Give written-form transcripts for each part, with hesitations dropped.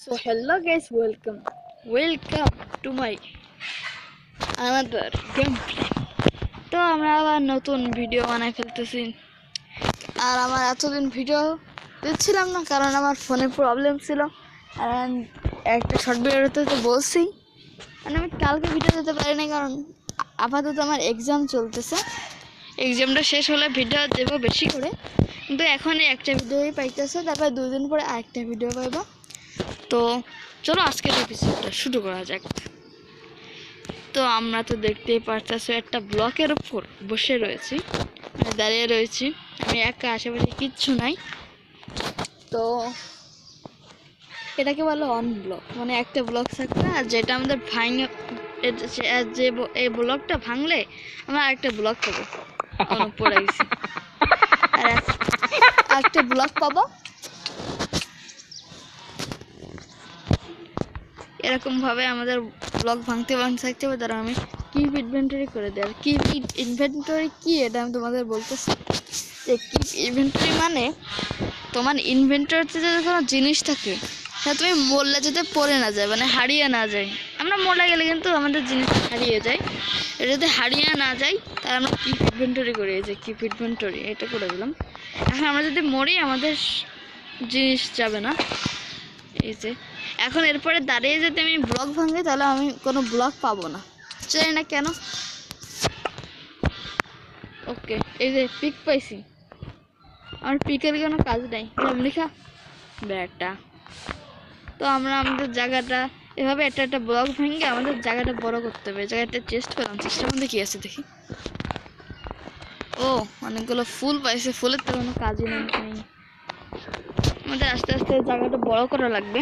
So hello guys, welcome to my another gameplay. তো আমরা আবার নতুন ভিডিও বানাই ফেলতেছি। আর আমার এতদিন ভিডিও দিচ্ছিলাম না কারণ আমার ফোনে প্রবলেম ছিল। আর একটা শর্ট ভিডিওতে তো বলছি, মানে আমি কালকে ভিডিও দিতে পারিনি কারণ আপাতত আমার এক্সাম চলতেছে। এক্সামটা শেষ হলে ভিডিও দেবো বেশি করে, কিন্তু এখন একটা ভিডিওই পাইতেছে, তারপর 2 দিন পরে আরেকটা ভিডিও পাইবো। তো চলো আজকের এপিসোডটা শুরু করা যাক। তো আমরা তো দেখতেই পারতেছি একটা ব্লকের উপর বসে রয়েছি, মানে দাঁড়িয়ে রয়েছি আমি একা, আশেপাশে কিচ্ছু নাই। তো এটাকে বলে অন ব্লক, মানে একটা ব্লক থাকবে আর যেটা আমাদের যে এই ব্লকটা ভাঙলে আমরা আরেকটা ব্লক পাবো। পড়ে গেছি আর একটা ব্লক পাবো। এরকম ভাবে আমাদের ব্লক ভাঙতে থাকতে হবে। তারা আমি কিপ ইনভেন্টরি করে দিই। আর কিপ ইনভেন্টরি কি এটা আমি তোমাদের বলতেছি যে কিপ ইনভেন্টরি মানে তোমার ইনভেন্টরিতে যদি কোনো জিনিস থাকে সেটা তুমি মরলে যাতে পড়ে না যায়, মানে হারিয়ে না যায়। আমরা মরে গেলে কিন্তু আমাদের জিনিস হারিয়ে যায়, এটা যদি হারিয়ে না যায় তাহলে আমরা কিপ ইনভেন্টরি করি। এই যে কিপ ইনভেন্টরি এটা করে দিলাম। এখন আমরা যদি মরি আমাদের জিনিস যাবে না। এই যে এখন এরপরে দাঁড়িয়ে যদি আমি ব্লক ভাঙি তাহলে আমি কোনো ব্লক পাবো না, জানি না কেন। ওকে, এই যে পিক পাইছি, আমার পিকের কোনো কাজ নাই, লেখা ব্যাটা। তো আমরা আমাদের জায়গাটা এভাবে একটা ব্লক ভেঙে আমাদের জায়গাটা বড় করতে হবে। জায়গাটা চেস্ট করলাম, চেষ্টার মধ্যে কি আছে দেখি। ও অনেকগুলো ফুল পাইছে, ফুলের তো কোনো কাজই নেই। আমাদের আস্তে আস্তে জায়গাটা বড় করা লাগবে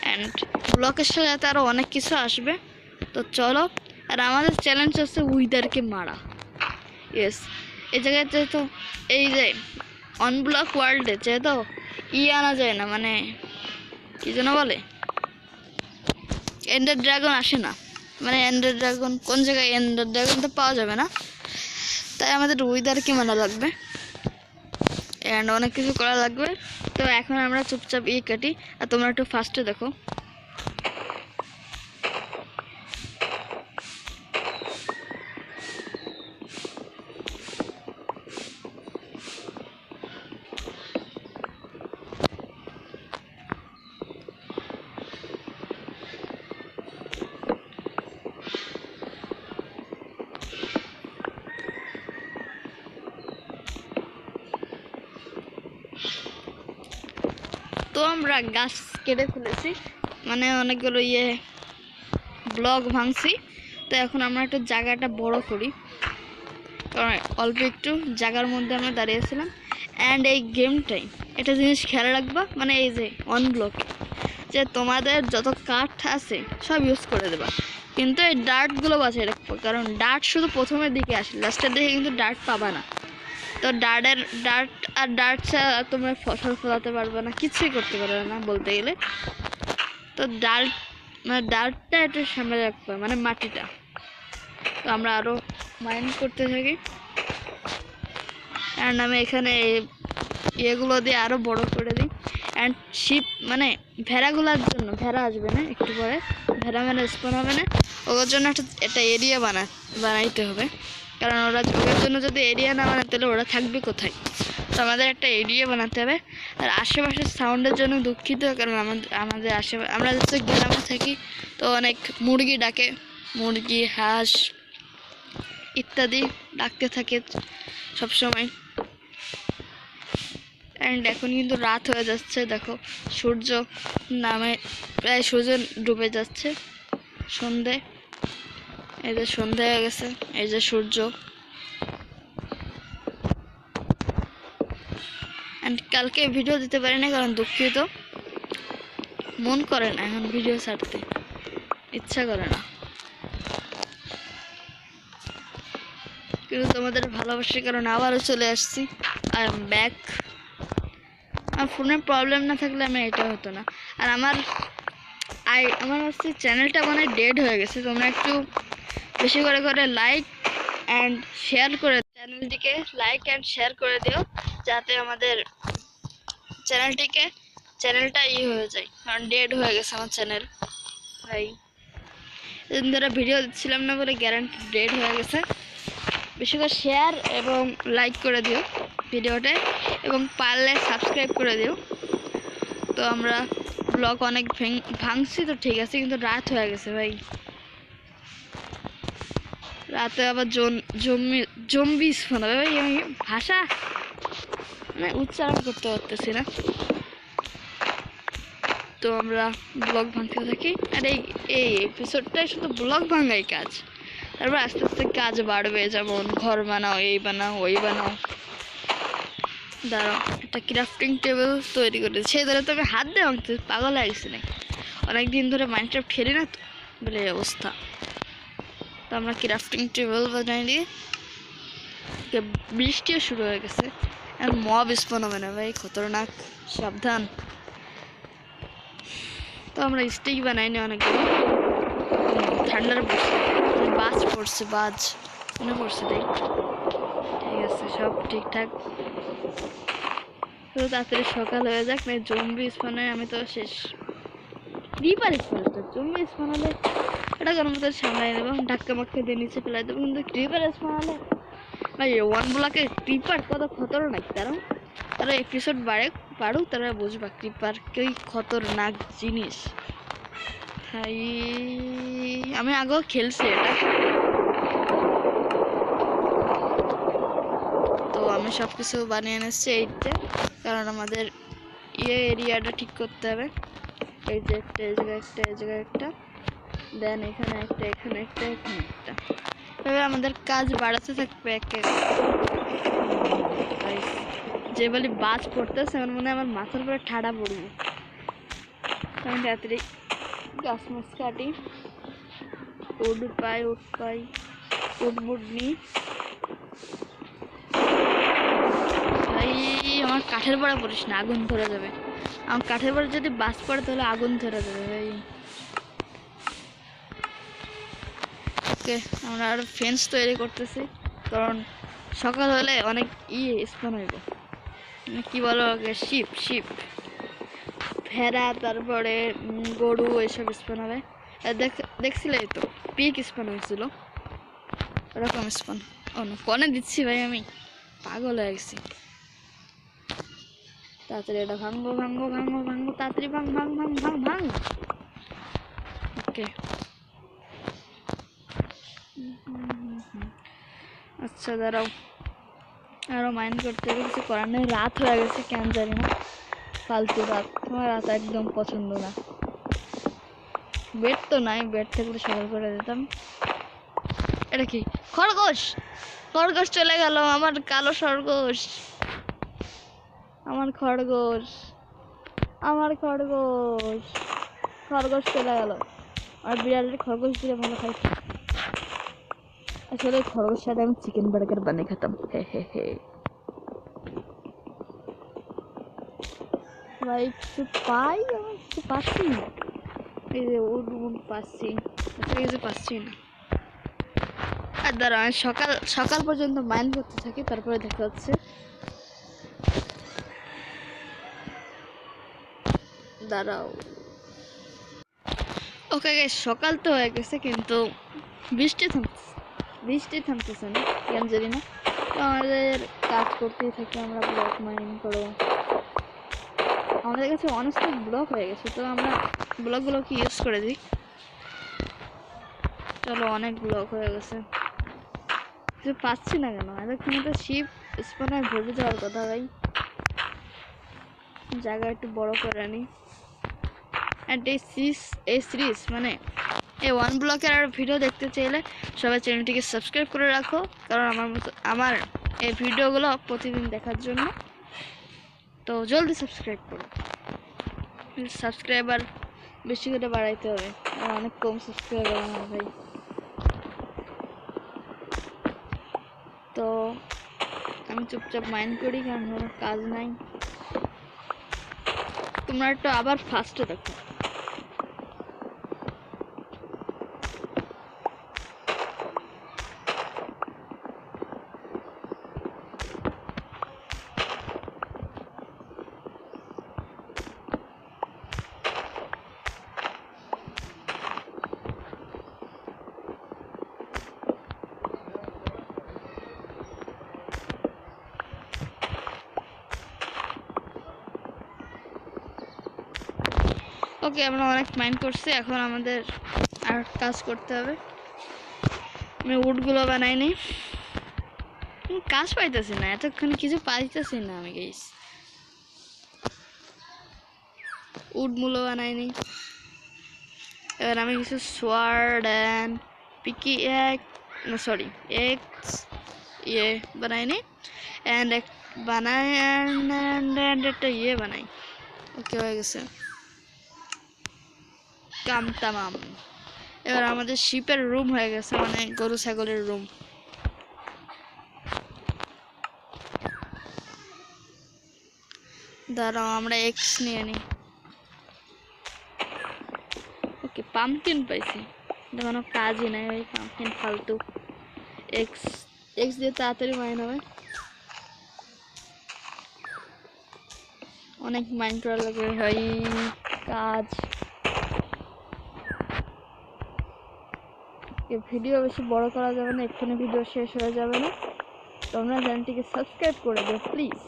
অ্যান্ড ব্লকের সাথে আরও অনেক কিছু আসবে। তো চলো, আর আমাদের চ্যালেঞ্জ হচ্ছে উইদারকে মারা। ইয়েস, এই জায়গায় যেহেতু এই যে অনব্লক ওয়ার্ল্ডে যেহেতু আনা যায় না, মানে কি যেন বলে, এন্ডার ড্রাগন আসে না, মানে এন্ডার ড্রাগন কোন জায়গায়, এন্ডার ড্রাগন তো পাওয়া যাবে না। তাই আমাদের উইদারকে মারা লাগবে অ্যান্ড অনেক কিছু করা লাগবে। তো এখন আমরা চুপচাপ কাটি, আর তোমরা একটু ফাস্টে দেখো। তো আমরা গাছ কেটে ফেলেছি, মানে অনেকগুলো ব্লক ভাঙছি। তো এখন আমরা একটু জায়গাটা বড় করি, কারণ অল্প একটু জায়গার মধ্যে আমরা দাঁড়িয়েছিলাম। অ্যান্ড এই গেমটাই একটা জিনিস খেয়াল রাখবা, মানে এই যে অন ব্লকে যে তোমাদের যত কাঠ আছে সব ইউজ করে দেবা, কিন্তু এই ডার্টগুলো বাঁচিয়ে রাখবো, কারণ ডার্ট শুধু প্রথমের দিকে আসে, লাস্টের দিকে কিন্তু ডার্ট পাবা না। তো ডার্ট ছাড়া তোমরা ফসল ফলাতে পারবে না, কিছুই করতে পারবে না বলতে গেলে। তো ডার্টটা একটু সামনে রাখবে, মানে মাটিটা। তো আমরা আরও মাইন করতে থাকি অ্যান্ড আমি এখানে এগুলো দিয়ে আরও বড় করে দিই। অ্যান্ড শিপ মানে ভেড়াগুলোর জন্য, ভেড়া আসবে না একটু পরে, ভেড়া মানে স্পন হবে না, ওর জন্য একটা এরিয়া বানাইতে হবে। কারণ ওদের জন্য যদি এরিয়া না বানাতে তাহলে ওরা থাকবে কোথায়। তো আমাদের একটা এরিয়া বানাতে হবে। আর আশেপাশের সাউন্ডের জন্য দুঃখিত, কারণ আমাদের আশেপাশে আমরা যেহেতু গ্রামে থাকি তো অনেক মুরগি ডাকে, মুরগি হাঁস ইত্যাদি ডাকতে থাকে সবসময়। অ্যান্ড এখন কিন্তু রাত হয়ে যাচ্ছে, দেখো সূর্য নামে, প্রায় সূর্য ডুবে যাচ্ছে, সন্ধে। এই যে সন্ধে হয়ে গেছে, এই যে সূর্য। অ্যান্ড কালকে ভিডিও দিতে পারি না কারণ দুঃখিত, মন করে না এখন ভিডিও ছাড়তে, ইচ্ছা করে না। কিন্তু তোমাদের ভালোবাসার কারণে আবারও চলে আসছি, আই এম ব্যাক। আর ফোনের প্রবলেম না থাকলে আমি এটা হতো না। আর আমার হচ্ছে চ্যানেলটা মানে ডেড হয়ে গেছে। তোমরা একটু বেশি করে লাইক অ্যান্ড শেয়ার করে, চ্যানেলটিকে লাইক অ্যান্ড শেয়ার করে দিও, যাতে আমাদের চ্যানেলটিকে চ্যানেলটা হয়ে যায়, কারণ ডেড হয়ে গেছে আমার চ্যানেল ভাই। এদিন ধরে ভিডিও দিচ্ছিলাম না বলে গ্যারান্টি ডেড হয়ে গেছে। বেশি করে শেয়ার এবং লাইক করে দিও ভিডিওটা, এবং পারলে সাবস্ক্রাইব করে দিও। তো আমরা ব্লগ অনেক ভাঙছি তো ঠিক আছে, কিন্তু রাত হয়ে গেছে ভাই। রাতে আবার জম্বি স্পন হবে ভাই। আমি ভাষা মানে উচ্চারণ করতে পারতেছি না। তো আমরা ব্লগ ভাঙতে থাকি, আর এই এপিসোডটাই শুধু ব্লগ ভাঙাই কাজ। তারপর আস্তে আস্তে কাজ বাড়বে, যেমন ঘর বানাও, এই বানাও, ওই বানাও। দাঁড়াও, একটা ক্রাফটিং টেবিল তৈরি করেছি। সেই ধরে তো আমি হাত দিয়ে ভাঙতে পাগল হয়ে গেছি না, অনেকদিন ধরে মাইনক্রাফট খেলি না তো, বলে এই অবস্থা। তো আমরা ক্রাফটিং টেবিল বানাই দিই। বৃষ্টিও শুরু হয়ে গেছে, আর মব স্পন হবে না ভাই, খতরনাক, সাবধান। তো আমরা স্টিক বানাই নি অনেকগুলো। ঠান্ডার পড়ছে, বাজ পড়ছে, বাজ মনে পড়ছে তাই। ঠিক আছে, সব ঠিকঠাক। তো তাড়াতাড়ি সকাল হয়ে যাক, না জম্বি স্পন হয় আমি তো শেষ। ক্রিপার স্পন হচ্ছে, জম্বি স্পন হলে এটা কোনো মতো সামলাই নেবো, ধাক্কা মাক্কা দিয়ে নিচে ফেলাই দেবো। কিন্তু ক্রিপার স্পন হলে ভাই ওয়ান ব্লকে ক্রিপার কত খতরনাক, তারা এপিসোড বাড়ুক, তারা বুঝবা ক্রিপার কি খতরনাক জিনিস। ভাই আমি আগেও খেলছি এটা, তো আমি সব কিছু বানিয়ে এনেছি এইটা, কারণ আমাদের এরিয়াটা ঠিক করতে হবে। এই যে একটা, এই জায়গায় একটা, এই জায়গায় একটা, দেন এখানে একটা, এখানে একটা, এখানে একটা। তবে আমাদের কাজ বাড়াতে থাকবে একে। যে বলি বাজ পড়তেছে, আমার মনে হয় আমার মাথার উপরে ঠাডা পড়বে। আমি তাড়াতাড়ি গাছ মাছ কাটি, উড পাই, উড নি। ভাই আমার কাঠের বড়া পড়িস না, আগুন ধরে যাবে। আমার কাঠের বড়া যদি বাজ পড়ে তাহলে আগুন ধরে যাবে ভাই। ওকে, আমরা আরো ফেন্স তৈরি করতেছি, কারণ সকাল হলে অনেক স্পন হইব। কি বলো, শিপ ভেড়া, তারপরে গরু, এইসব স্পন হবে। দেখছিলে তো পিক স্পন হয়েছিল, ওরকম স্পন। কনে দিচ্ছি ভাই, আমি পাগল হয়ে গেছি। তাড়াতাড়ি এটা ভাঙবো, তাড়াতাড়ি ভাঙ। ওকে, আচ্ছা দাঁড়াও, আরো মাইন্ড করতে হবে, কিছু করার নেই। রাত হয়ে গেছে কেন জানি না, ফালতু রাত। তোমার রাত একদম পছন্দ না। বেড তো নাই, বেড থাকলে সকাল করে দিতাম। এটা কি খরগোশ চলে গেল, আমার কালো খরগোশ, আমার খরগোশ চলে গেল। আর বিড়ালের খরগোশ দিয়ে ভালো খাইছি। আসলে খরগোশ সাথে আমি চিকেন বার্গার বানিয়ে খেতাম। হে ভাই কিছু পাই, আমি কিছু পাচ্ছি না। এই যে উড পাচ্ছি, কিছু পাচ্ছি না। আর দাঁড়াও, আমি সকাল পর্যন্ত মাইন্ড করতে থাকি, তারপরে দেখা হচ্ছে। দাঁড়াও, ওকে গাইস, সকাল তো হয়ে গেছে, কিন্তু বৃষ্টি থামতেছে না কেন জানি না। তো আমাদের কাজ করতেই থাকি, আমরা ব্লক মাইন করো। আমাদের কাছে অনেক ব্লক হয়ে গেছে, তো আমরা ব্লকগুলোকে ইউজ করে দিই। চলো, অনেক ব্লক হয়ে গেছে, কিছু পাচ্ছি না কেন? এতক্ষণ তো শিপ স্পনে ভরে যাওয়ার কথা ভাই। জায়গা একটু বড় করে আনি। অ্যান্ড এই সিরিজ মানে এই ওয়ান ব্লকের আর ভিডিও দেখতে চাইলে সবাই চ্যানেলটিকে সাবস্ক্রাইব করে রাখো, কারণ আমার এই ভিডিওগুলো প্রতিদিন দেখার জন্য। তো জলদি সাবস্ক্রাইব করো, সাবস্ক্রাইবার বেশি করে বাড়াইতে হবে, অনেক কম সাবস্ক্রাইবার আমার ভাই। তো আমি চুপচাপ মাইন্ড করি, কারণ কোনো কাজ নাই। তোমরা একটু আবার ফাস্টে দেখো। ওকে, আমরা অনেক মাইন্ড করছি, এখন আমাদের আর কাজ করতে হবে। আমি উডগুলো বানাইনি, কাজ পাইতেছি না, এতক্ষণ কিছু পাইতেছি না আমি গাইস। উড মূল্য বানাইনি। এবার আমি কিছু সোয়ার্ড অ্যান্ড পিকি এক্স বানাইনি, অ্যান্ড এক বানাই অ্যান্ড একটা বানাই। ওকে, হয়ে গেছে, কাম তামাম। এবার আমাদের শিপের রুম হয়ে গেছে, মানে গরু ছাগলের রুম। দাঁড়াও, আমরা এক্স নিয়ে নিই। ওকে, পাম্পকিন পাইছি, এটা কোনো কাজই নাই ভাই, পাম্পকিন ফালতু। এক্স দিয়ে তাড়াতাড়ি মাইন হবে, অনেক মাইন্ড করা লাগবে ভাই কাজ। ভিডিও বেশি বড় করা যাবে না, এক্ষুনি ভিডিও শেষ হয়ে যাবে না। তোমরা চ্যানেলটিকে সাবস্ক্রাইব করে দিও প্লিজ,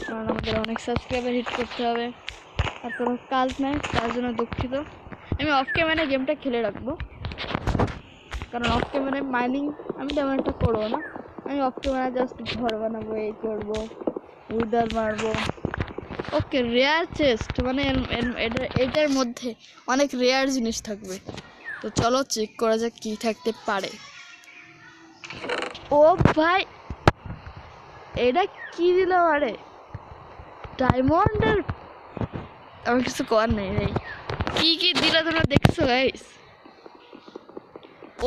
কারণ আমাদের অনেক সাবস্ক্রাইবার হিট করতে হবে। আর কোনো কাজ নাই, তার জন্য দুঃখিত। আমি অফ ক্যামেরায় গেমটা খেলে রাখবো, কারণ অফ ক্যামেরায় মাইনিং আমি তেমন একটা করবো না। আমি অফ ক্যামেরায় জাস্ট ঘর বানাবো, এই করবো, উইদার মারবো। ওকে, রেয়ার চেস্ট, মানে এটার মধ্যে অনেক রেয়ার জিনিস থাকবে, তো চলো চেক করা যাক কি থাকতে পারে। ও ভাই, এটা কি দিল আরে, ডায়মন্ডের, আমার কিছু করার নেই ভাই। কি কি দিল তোমরা দেখছো গাইস?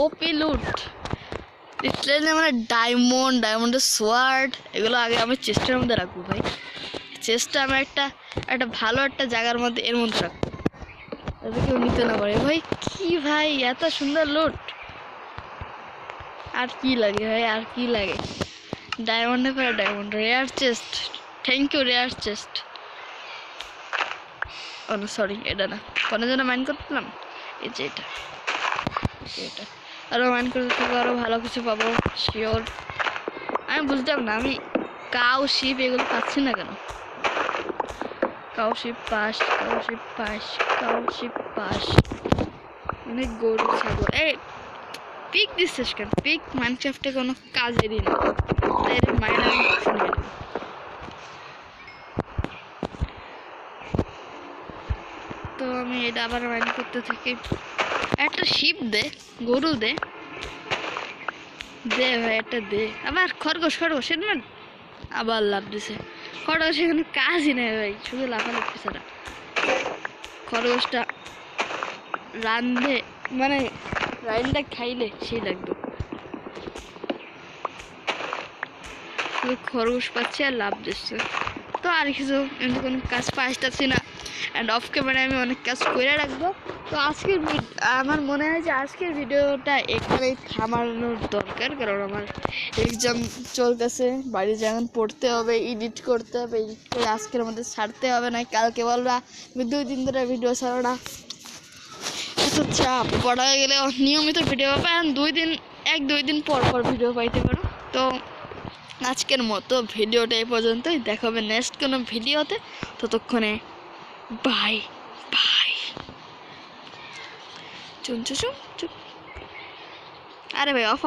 ওপি লুট, মানে ডায়মন্ডের সোয়ার্ড, এগুলো আগে আমি চেস্টের মধ্যে রাখবো ভাই। চেস্টটা আমি একটা ভালো একটা জায়গার মধ্যে, এর মধ্যে রাখবো, যাতে কেউ নিতে না পারে। ভাই কি ভাই, এত সুন্দর লুট, আর কি লাগে ভাই, আর কি লাগে? ডায়মন্ডের পরে diamond, rare chest, thank you rare chest. ও না, সরি, এটা না, কোনো জন্য মাইন্ড করতেলাম, এই যে এটা, আরও মাইন্ড করতে থাকবো, আরও ভালো কিছু পাবো শিওর। আমি বুঝতাম না, আমি কাউ শিপ এগুলো পাচ্ছি না কেন। কাউ শিপ পাস, অনেক গরু ছাগল। এই পিক দিচ্ছিস কেন? পিক মাইনক্রাফটে কোনো কাজেরই না, তাই মাইনার তো আমি এটা আবার মাইন করতে থাকি। একটা শিপ দে, গরু দে ভাই, একটা দে। আবার খরগোশ না, আবার লাভ দিছে খরগোশ, এখানে কাজই নেই ভাই, শুধু লাফালাফি ছাড়া। খরগোশটা মানে রান্না খাইলে সেই লাগতো, শুধু খরগোশ পাচ্ছে আর লাভ দিচ্ছে। তো আর কিছু এমনি কোনো কাজ পাইতেছি না, অ্যান্ড অফ ক্যামেরায় আমি অনেক কাজ করে রাখবো। তো আমার মনে হয় যে আজকের ভিডিওটা এখানেই থামানোর দরকার, কারণ আমার এক্সাম চলতেছে, বাড়ি যেমন পড়তে হবে, এডিট করতে হবে, এডিট করে আজকের মধ্যে ছাড়তে হবে, না কালকে বলবা আমি 2 দিন ধরে ভিডিও ছাড়ো না। এত চাপ, পড়া হয়ে গেলে নিয়মিত ভিডিও পাবে, আর 2 দিন পর ভিডিও পাইতে পারো। তো আজকের মতো ভিডিওটা এই পর্যন্তই, দেখা হবে নেক্সট কোনো ভিডিওতে। ততক্ষণে বাই। চুপ, আরে ভাই অফ।